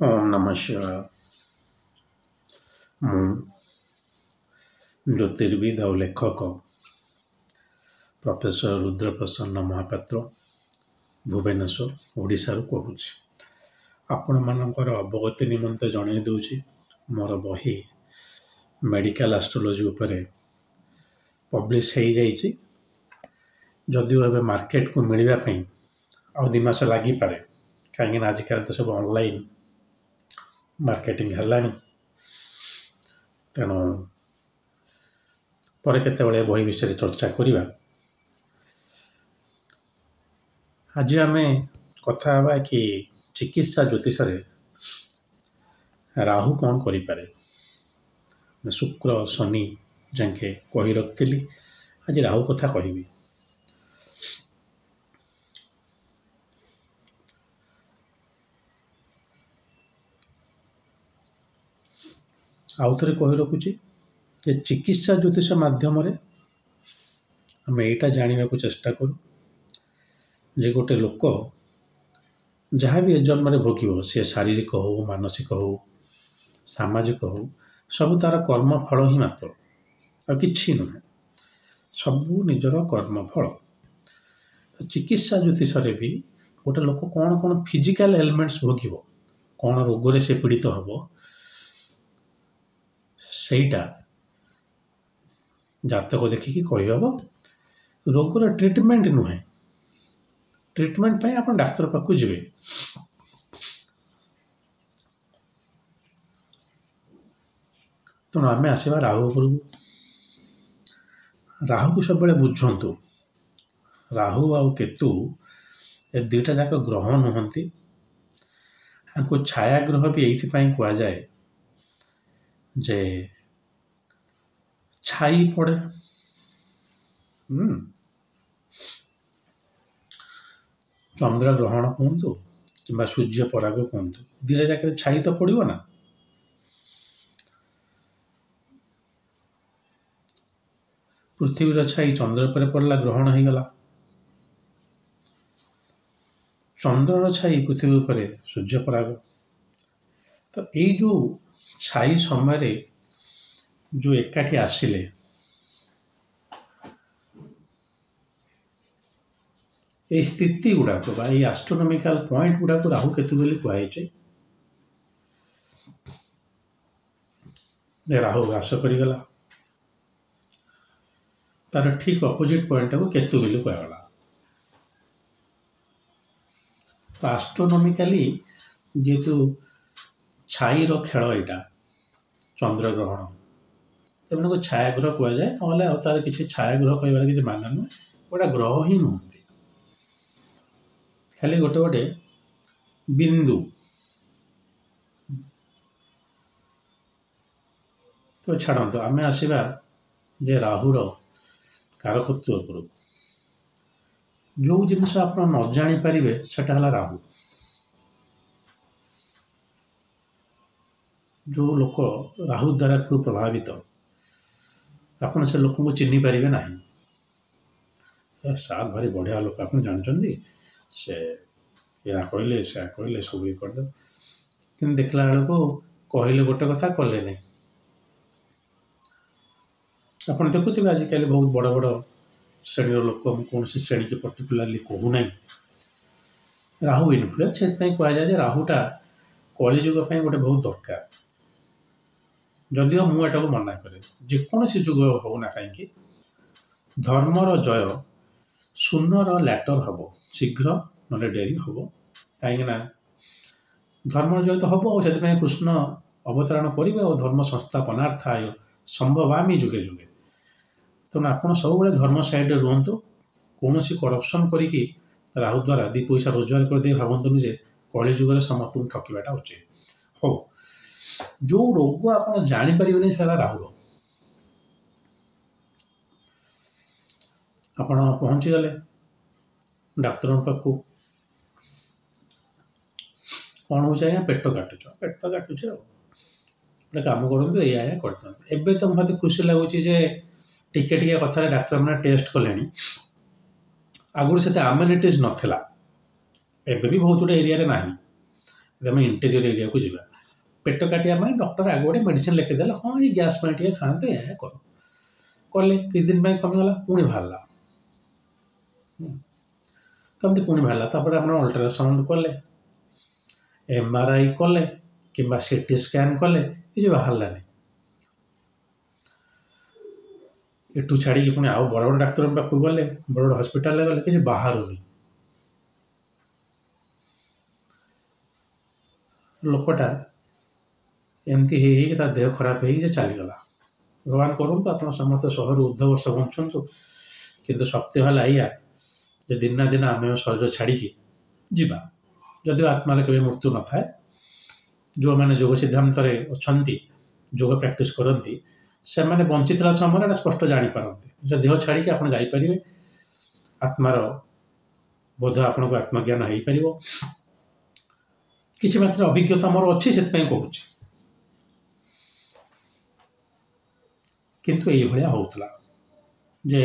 ओम नमः शिवाय। ମୁଁ ଜ୍ୟୋତିର୍ବିଦ ଆଉ ଲେଖକ ପ୍ରଫେସର ରୁଦ୍ରପ୍ରସନ୍ନ ମହାପାତ୍ର ଭୁବନେଶ୍ୱର ଓଡ଼ିଶାରୁ କହୁଛି। ଆପଣମାନଙ୍କର ଅବଗତି ନିମନ୍ତେ ଜଣାଇ ଦେଉଛି, ମୋର ବହି ମେଡ଼ିକାଲ ଆଷ୍ଟ୍ରୋଲୋଜି ଉପରେ ପବ୍ଲିଶ ହେଇଯାଇଛି। ଯଦିଓ ଏବେ ମାର୍କେଟକୁ ମିଳିବା ପାଇଁ ଆଉ 2 ମାସ ଲାଗିପାରେ, କାହିଁକିନା ଆଜିକାଲି ତ ସବୁ ଅନଲାଇନ୍ ମାର୍କେଟିଂ ହେଲାଣି। ତେଣୁ ପରେ କେତେବେଳେ ବହି ବିଷୟରେ ଚର୍ଚ୍ଚା କରିବା। ଆଜି ଆମେ କଥା ହେବା କି ଚିକିତ୍ସା ଜ୍ୟୋତିଷରେ ରାହୁ କ'ଣ କରିପାରେ। ଶୁକ୍ର ଶନି ଯାକେ କହି ରଖିଥିଲି, ଆଜି ରାହୁ କଥା କହିବି। ଆଉ ଥରେ କହି ରଖୁଛି ଯେ ଚିକିତ୍ସା ଜ୍ୟୋତିଷ ମାଧ୍ୟମରେ ଆମେ ଏଇଟା ଜାଣିବାକୁ ଚେଷ୍ଟା କରୁ ଯେ ଗୋଟେ ଲୋକ ଯାହା ବି ଏ ଜନ୍ମରେ ଭୋଗିବ, ସେ ଶାରୀରିକ ହଉ, ମାନସିକ ହଉ, ସାମାଜିକ ହଉ, ସବୁ ତାର କର୍ମଫଳ ହିଁ ମାତ୍ର, ଆଉ କିଛି ନୁହେଁ। ସବୁ ନିଜର କର୍ମଫଳ। ଚିକିତ୍ସା ଜ୍ୟୋତିଷରେ ବି ଗୋଟେ ଲୋକ କ'ଣ କ'ଣ ଫିଜିକାଲ ଏଲିମେଣ୍ଟସ୍ ଭୋଗିବ, କ'ଣ ରୋଗରେ ସେ ପୀଡ଼ିତ ହେବ, ସେଇଟା ଜାତକ ଦେଖିକି କହିହେବ। ରୋଗର ଟ୍ରିଟମେଣ୍ଟ ନୁହେଁ। ଟ୍ରିଟମେଣ୍ଟ ପାଇଁ ଆପଣ ଡାକ୍ତର ପାଖକୁ ଯିବେ। ତେଣୁ ଆମେ ଆସିବା ରାହୁ ଉପରକୁ। ରାହୁକୁ ସବୁବେଳେ ବୁଝନ୍ତୁ। ରାହୁ ଆଉ କେତୁ ଏ ଦୁଇଟା ଯାକ ଗ୍ରହ ନୁହନ୍ତି। ତାଙ୍କୁ ଛାୟା ଗ୍ରହ ବି ଏଇଥିପାଇଁ କୁହାଯାଏ ଯେ ଛାଇ ପଡ଼େ। ଚନ୍ଦ୍ରଗ୍ରହଣ କୁହନ୍ତୁ କିମ୍ବା ସୂର୍ଯ୍ୟ ପରାଗ କୁହନ୍ତୁ, ଦୁଇଟା ଯାକରେ ଛାଇ ତ ପଡ଼ିବ ନା। ପୃଥିବୀର ଛାଇ ଚନ୍ଦ୍ର ଉପରେ ପଡ଼ିଲା, ଗ୍ରହଣ ହେଇଗଲା। ଚନ୍ଦ୍ରର ଛାଇ ପୃଥିବୀ ଉପରେ, ସୂର୍ଯ୍ୟ ପରାଗ। ତ ଏଇ ଯେଉଁ ଛାଇ ସମୟରେ ଯେଉଁ ଏକାଠି ଆସିଲେ, এই ସ୍ଥିତି ଗୁଡ଼ାକ ବା ଏଇ ଆଷ୍ଟ୍ରୋନୋମିକାଲ ପଏଣ୍ଟ ଗୁଡ଼ାକୁ ରାହୁ କେତୁ ବୋଲି କୁହାଯାଇଛି। ରାହୁ ହ୍ରାସ କରିଗଲା, ତାର ଠିକ ଅପୋଜିଟ୍ ପଏଣ୍ଟଟାକୁ କେତୁ ବୋଲି କୁହାଗଲା। ଆଷ୍ଟ୍ରୋନୋମିକାଲି ଯେହେତୁ ଛାଇର ଖେଳ ଏଇଟା, ଚନ୍ଦ୍ରଗ୍ରହଣ, ତେଣୁ ଛାୟାଗ୍ରହ କୁହାଯାଏ। ନହେଲେ ଆଉ ତାର କିଛି ଛାୟାଗ୍ରହ କହିବାର କିଛି ମାନେ ନୁହେଁ। ଗୋଟା ଗ୍ରହ ହିଁ ନୁହନ୍ତି, ଖାଲି ଗୋଟେ ଗୋଟେ ବିନ୍ଦୁ। ତ ଛାଡ଼ନ୍ତୁ, ଆମେ ଆସିବା ଯେ ରାହୁର କାରକତ୍ୱ ଉପରକୁ। ଯେଉଁ ଜିନିଷ ଆପଣ ନ ଜାଣିପାରିବେ ସେଟା ହେଲା ରାହୁ। ଯେଉଁ ଲୋକ ରାହୁ ଦ୍ୱାରା ଖୁବ୍ ପ୍ରଭାବିତ, ଆପଣ ସେ ଲୋକଙ୍କୁ ଚିହ୍ନି ପାରିବେ ନାହିଁ। ସାର୍ ଭାରି ବଢ଼ିଆ ଲୋକ, ଆପଣ ଜାଣିଛନ୍ତି, ସେ ଏହା କହିଲେ, ସେୟା କହିଲେ, ସବୁ ଇଏ କରିଦେବେ। କିନ୍ତୁ ଦେଖିଲା ବେଳକୁ କହିଲେ ଗୋଟେ କଥା, କଲେ ନାହିଁ। ଆପଣ ଦେଖୁଥିବେ ଆଜିକାଲି ବହୁତ ବଡ଼ ବଡ଼ ଶ୍ରେଣୀର ଲୋକ, ମୁଁ କୌଣସି ଶ୍ରେଣୀକି ପର୍ଟିକୁଲାରଲି କହୁନାହିଁ, ରାହୁ ଇନଫ୍ଲୁଏନ୍ସ। ସେଥିପାଇଁ କୁହାଯାଏ ଯେ ରାହୁଟା କଳିଯୁଗ ପାଇଁ ଗୋଟେ ବହୁତ ଦରକାର। ଯଦିଓ ମୁଁ ଏଟାକୁ ମନା କରେ, ଯେକୌଣସି ଯୁଗ ହେଉନା କାହିଁକି, ଧର୍ମର ଜୟ ଶୂନ୍ୟର ଲ୍ୟାଟର ହେବ, ଶୀଘ୍ର ନହେଲେ ଡେରି ହେବ। କାହିଁକିନା ଧର୍ମର ଜୟ ତ ହେବ, ଆଉ ସେଥିପାଇଁ କୃଷ୍ଣ ଅବତରଣ କରିବେ ଆଉ ଧର୍ମ ସଂସ୍ଥାପନାର୍ଥାୟ ସମ୍ଭବାମି ଯୁଗେ ଯୁଗେ। ତେଣୁ ଆପଣ ସବୁବେଳେ ଧର୍ମ ସାଇଡ଼ରେ ରୁହନ୍ତୁ। କୌଣସି କରପସନ୍ କରିକି ରାହୁ ଦ୍ୱାରା 2 ପଇସା ରୋଜଗାର କରିଦେଇ ଭାବନ୍ତୁନି ଯେ କଳିଯୁଗରେ ସମସ୍ତଙ୍କୁ ଠକିବାଟା ଉଚିତ। ହଉ, ଯେଉଁ ରୋଗ ଆପଣ ଜାଣିପାରିବେନି ସେଟା ରାହୁର। ଆପଣ ପହଞ୍ଚିଗଲେ ଡାକ୍ତରଙ୍କ ପାଖକୁ, କ'ଣ ହେଉଛି ଆଜ୍ଞା, ପେଟ କାଟୁଛ, ପେଟ କାଟୁଛି, ଆଉ ଗୋଟେ କାମ କରନ୍ତୁ, ଏଇଆ କରିଦିଅନ୍ତୁ। ଏବେ ତ ମୋତେ ଖୁସି ଲାଗୁଛି ଯେ ଟିକେ ଟିକେ କଥାରେ ଡାକ୍ତରମାନେ ଟେଷ୍ଟ କଲେଣି। ଆଗରୁ ସେତେ ଆମେନିଟିଜ୍ ନଥିଲା, ଏବେ ବି ବହୁତ ଗୁଡ଼େ ଏରିଆରେ ନାହିଁ। आम इंटेरियर एरिया को जावा पेट काटिया डॉक्टर आगे गोटे मेडिसिन लिखिदे हाँ ये गैस टे खाते या कर कले कि दिन कमिगला पुणी बाहर कमती पुणी बाहर आप अल्ट्रासाउंड कले MRI कले कि सीटी स्कैन कले कि बाहरलानी एटू छाड़ी पुणी आउ बड़ बड़ डाक्तर पाक गले बड़ बड़ हस्पिटाल गले कि बाहर लोकटा एमती हो देह खराब हो चलीगला भगवान करूँ आप समस्त 100 वर्ष बंचु किंतु सत्य है या दिन ना दिन आम शरीर छाड़ी जीवा जदि आत्मार के मृत्यु न थाए जो मैंने योग सिद्धांत अच्छा योग प्रैक्टिस करती से मैंने बंची समय स्पष्ट जापारती जो देह छाड़ी आप जापर आत्मार बोध आपन को आत्मज्ञान हो पार किसी मात्र अभिज्ञता मोर अच्छी से कहूँ किंतु ये होता जे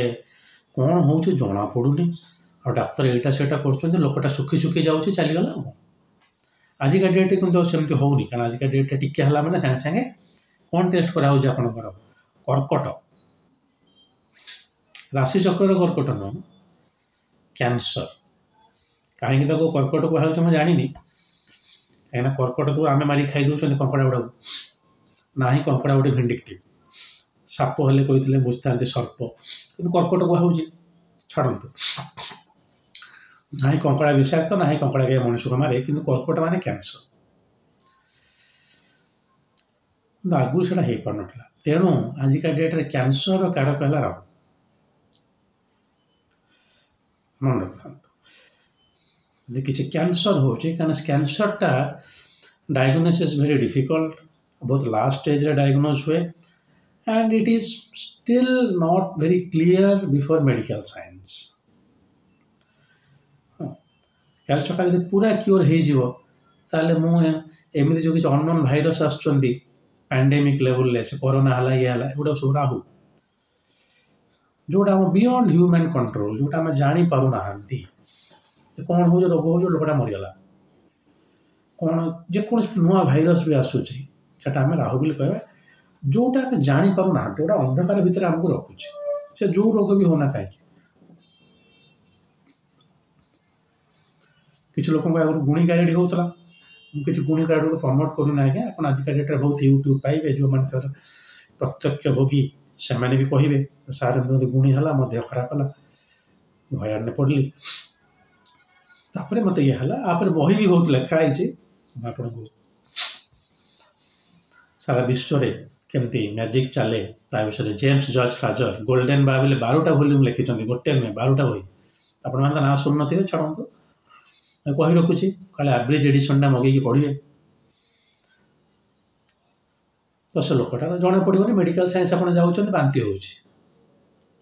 कौन हो जना पड़ूनी और डाक्तर एटा सेटा कर लोकटा सुखी सुखी जाऊँगी चलीगला हम आजिका डेट क्योंकि सेमती होनी कारण आजिका डेट टिके है मैंने सागे सागे कौन टेस्ट कराऊँ आपंकर कर्कट राशि चक्र कर्कट नुह कैंसर कहीं कर्कट कहुचे मुझे जानी कहीं कर्कट को आम मारी खाई दौरान कंकड़ा गुड़ा ना ही कंकड़ा गोटे भिंडिक्टिव साप हेल्ले कही बुझता सर्प कि कर्कट कहुचे छाड़ू ना ही कंकड़ा विषाक्त ना ही कंकड़ा के मनुष्य को मारे कि कर्कट माने कैंसर आगु से हो पार ना तेणु आजिका डेट्रे कैंसर कारक है राहु मन रखता यदि किसी कैंसर हो कैंसरटा डायग्नोसिस वेरी डिफिकल्ट बहुत लास्ट स्टेज रे डायग्नोज हुए and it is still not very clear before medical science cancer यदि पूरा क्योर हो एमती जो किसी अननोन भाइरस आसुँच पैंडेमिक लेवल से कोरोना है ये है एगुड़ा सब राहु जोटा आम बियॉन्ड ह्यूमन कंट्रोल जोटा आम जापार ना कौन हो रोग हो लोकटा मरीगला कौन जेको नुआ भाइरस भी आसूची सेटा आम राहु बोली कहवा जोटा आम जापार ना गोटा अंधकार भितर आमको रखुचे से जो रोग भी होना कहीं किसी लोक आगे गुणी गारेडी होता मुझे गुणी गारेडी को प्रमोट करूना आज्ञा आप आजिका डेट्रे बहुत यूट्यूब पाइबे जो मैंने प्रत्यक्ष भोगी से मैंने भी कहे सारे गुणी है मो देह खराब है हईराण पड़ली तापर मत ये आप बही भी बहुत लिखाई आपन को सारा विश्व रे केमती मैजिक चले विषय James George Frazer golden bible 12टा वॉल्यूम लिखिं गोटे नुहे 12टा बही आपण मैंने ना शुणु थे छाड़ू कही रखुची कल एवरेज एडिशनटा मगेकी पढ़े तो से लोकटा जना पड़ोनी मेडिकल साइंस आप जाऊँ बांति हो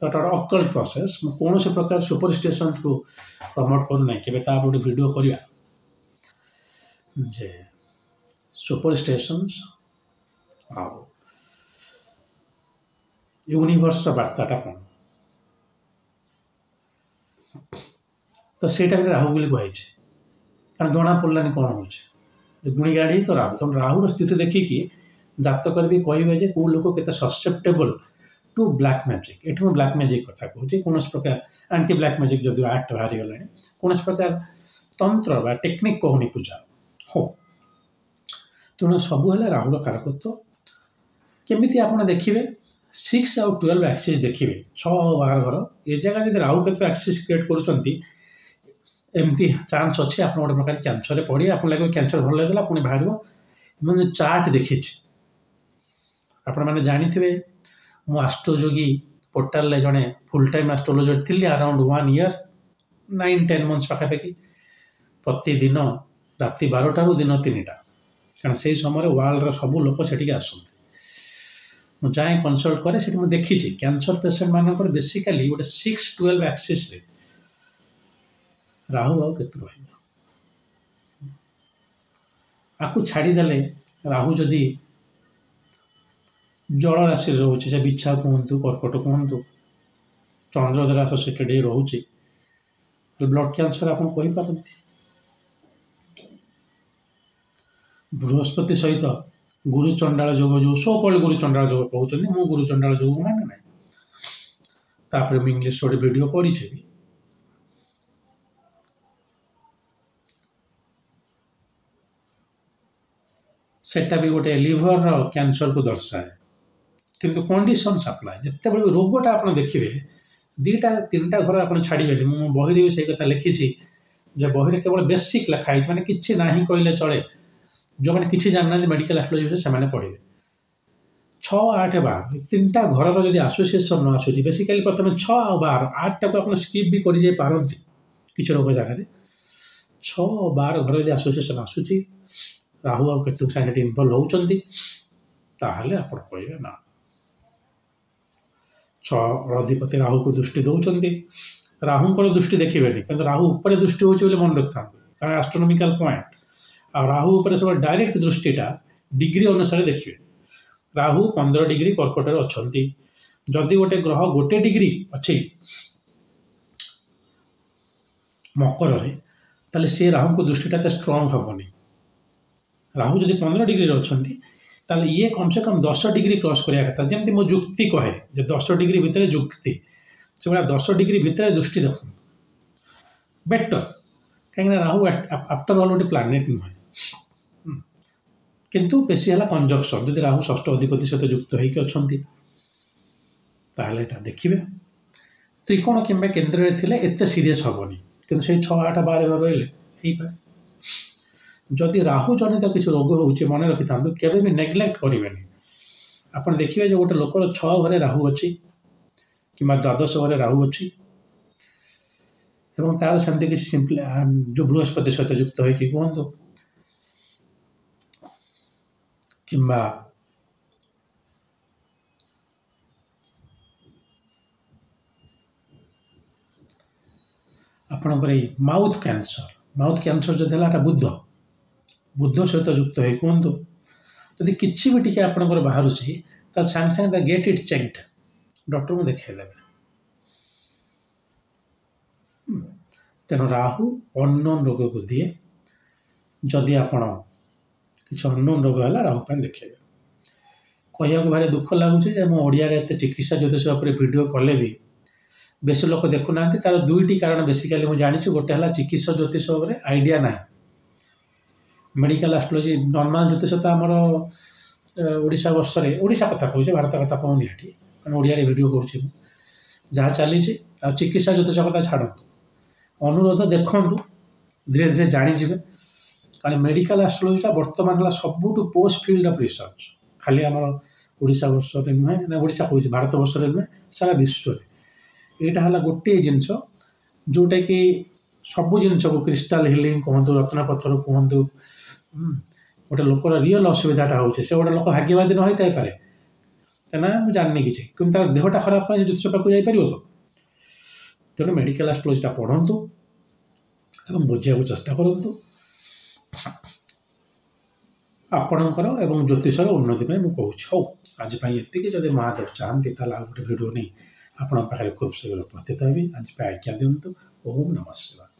अकल्ट प्रोसेस कौन से प्रकार सुपरस्टिशन को प्रमोट करूना के गोटे वीडियो करवा जे सुपरस्टिशंस यूनिवर्स वार्ताटा कौन तो से राहु बोली कही कारण जना पड़लानी कौन हो गुणी गाड़ी तो राहु तुम राहु स्थिति देखिकी जातक भी कहे कौ लोक के ससेप्टेबल टू ब्लैक मैजिक ये मुझे ब्लैक मैजिक कथा कहूँ कौन प्रकार एंटी ब्लैक मैजिक जदि आक्ट बाहरी गला कौन प्रकार तंत्र बा टेक्निक कहूनी पूजा हो तेणु सबू है राहुर कारकत्व केमी आप देखिए 6 और 12 एक्सिस देखिए 6 12 घर ये जगह जब राहु के एक्सिस क्रिएट करमती चांस अच्छे आप गोटे प्रकार कैंसर पड़े आप लगे कैंसर भल लगला पुणी बाहर मुझे चार्ट देखी आपण मैंने जानी मु एस्ट्रोयोगी पोर्टाल जड़े फुल टाइम एस्ट्रोलोजर थी अराउंड 1 year 9-10 months पाखापाखि प्रतिदिन राति 12 दिन 3टा कारण से समय वर्ल्ड सबू लोक से आसती मुझे जाए कनसल्ट करे से देखी कैंसर पेसेंट मानक बेसिकाली गोटे 6-12 एक्सिस रे राहु केतु रहा छाड़ीदे राहु जदि जल राशि रोचे से बिछा कहतु कर्कट कहतु चंद्र द्वारा एसोसिएटेड रोचे ब्लड कैंसर आप कहींपारती बृहस्पति सहित गुरु चंडाल जोग जो सो कॉल्ड गुरु चंडाल जोग कहते मु गुरु चंडाल जोग माने ना तापर मुझे इंग्लीश गोटे वीडियो कर सेटा भी गोटे लिवर कैंसर को दर्शाए किंतु कंडीशन सप्लाय जिते बड़े रोगटा आप देखिए दीटा तीन टा घर आप छाड़े मुझे बही से कथा लिखी जे बही केवल बेसिक लिखाई मैंने किसी ना कहले चले जो मैंने किसी जानना मेडिकल एस्ट्रोलॉजी से पढ़े 6, 8, 12 तीन टा घर जब आसोसीएसन न आसूँ बेसिकाली प्रथम 6 और 12 8 टाक आप स्किप भी कर पारती किसी रोग जगह 6 और 12 घर जब आसोसीएसन आसूँ राहु आ केतु साथ इनवल्व होती आप कहे ना 6 अधिपति राहु को दृष्टि दौरान राहु दृष्टि देखिए कि राहु उपर दृष्टि होची मन रखता कारण एस्ट्रोनॉमिकल पॉइंट आ राहु उपर सब डायरेक्ट दृष्टिटा डिग्री अनुसार देखिए राहु 15 डिग्री कर्कट अच्छा जदि गोटे ग्रह गोटे डिग्री अच्छी मकर ताले सी राहु को दृष्टिटा स्ट्रंग हेनी राहु जब 15 डिग्री अच्छा ये कम से कम 10 डिग्री क्रॉस करा कथा जमी मो जुक्ति कहे जो 10 डिग्री भितर जुक्ति से भाया 10 डिग्री भितर दृष्टि देखो बेटर कहीं राहु आफ्टर ऑल गोटे प्लानेट नुहे किंतु बेसी है कंजक्शन जब राहु षष्ठ अधिपति सहित युक्त होती देखिए त्रिकोण कि केन्द्र में एत सीरीयस हेनी कि 6, 8, 12 घर रही जदि राहु जनित किसी रोग हो मन रखी था केवे भी नेग्लेक्ट करेंगे आप देखिए जो गोटे लोकर 6 घरे राहु अच्छी कि 12 घरे राहु अच्छी एवं तार सेमती किसी सिंपल जो बृहस्पति सहित युक्त हो कहतु कि आपणकर माउथ कैंसर जब है बुध सहित युक्त हो कहतु यदि किसी भी टी आपंकर बाहर सागे सागे गेट इट चेक्ड डॉक्टर को देखा तेणु राहु अननोन रोग को दिए जदि आपण किसी अननोन रोग है राहु पर देखिए कह भारी दुख लगुच ओडिया चिकित्सा ज्योतिष वीडियो कले भी बेस लोक देखुना तार 2टी कारण बेसिकाली मुझे जानी गोटे है चिकित्सा ज्योतिष आइडिया ना मेडिकल एस्ट्रोलॉजी नॉर्मल ज्योतिष तो आमर ओडिशा वर्ष ओडिशा कथा कहूँ भारत कथा कहूनी ये ओडिया वीडियो करुँच जहाँ चली चिकित्सा ज्योतिष कथा छाड़ू अनुरोध देखूँ धीरे धीरे जानीजे कारण मेडिकल एस्ट्रोलॉजीटा बर्तमान है सबुठ पोस्ट फील्ड ऑफ रिसर्च खाली आम ओडिशा वर्ष नुहे ओडिशा कहूँ भारत वर्ष नुहे सारा विश्व यहाँ है गोटे जिनस जोटा कि सबू जिन को क्रिस्टाल हिलिंग कहतु रत्न पत्थर कहतु गोटे लोकर रियल असुविधाटा हो गोटे लोक भाग्यवादी न होता पारे ना मुझे जाननी किसी कि तार देहटा खराब ज्योतिष पाक जापर तो तेणु मेडिकल एस्ट्रोलॉजीटा पढ़ु एवं बुझा चेष्टा करूँ आपणकर एवं ज्योतिषर उन्नति मुझे कहूँ आज ये जब महादेव चाहती गोटे भिडियो नहीं आपण पाखे खूब शीघ्र उपस्थित हेबी आज आज्ञा दिंतु। ओम नमः शिवाय।